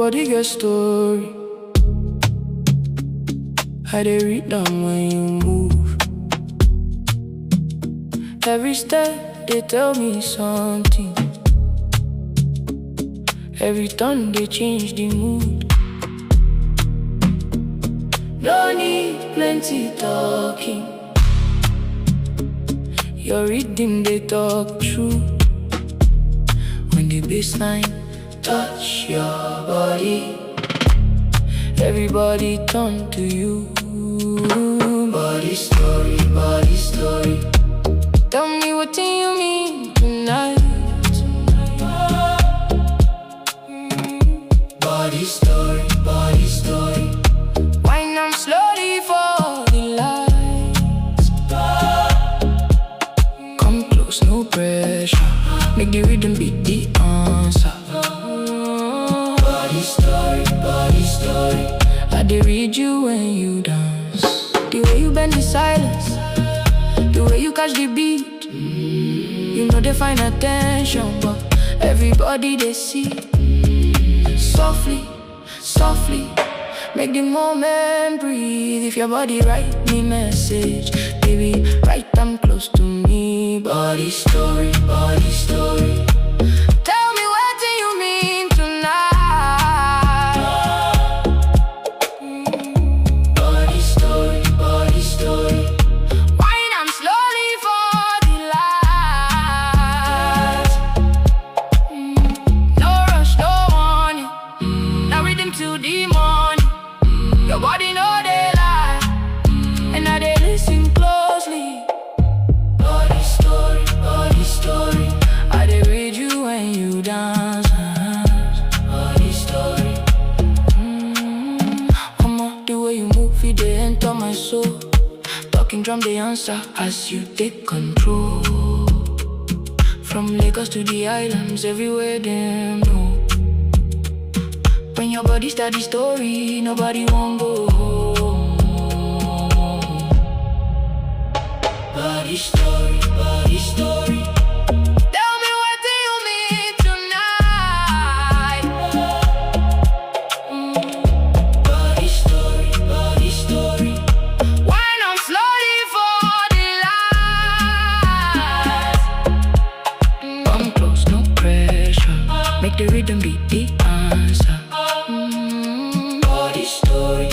body get story. I dey read them when you move. Every step they tell me something. Every turn they change the mood. No need plenty talking. Your rhythm they talk true. When the bassline touch your body, everybody turn to you. Body story, body story. Tell me what do you mean tonight? Body story, body story. Wind up slowly for the lights. Come close, no pressure. Make the rhythm be the answer. Body story, body story. I dey read you when you dance. The way you bend in silence, the way you catch the beat. You know they find attention, but everybody they see. Softly, softly, make the moment breathe. If your body write me message, baby, write them close to me. Body story, body story. Tell me what do you mean tonight? Body story, body story. Wind up slowly for the lights. No rush, no warning. Now rhythm to the morning. Your body know they lie, and now they listen closely. Body story, body story. I dey read you when you dance. Body story. Come on, the way you move, it they enter my soul. Talking drum, they answer as you take control. From Lagos to the islands, everywhere them know. When your body start the story, nobody won't go home. Body story, body story. Tell me what do you mean tonight? Body story, body story. Wind up slowly for the lights. Come close, no pressure. Make the rhythm be the answer. Body story.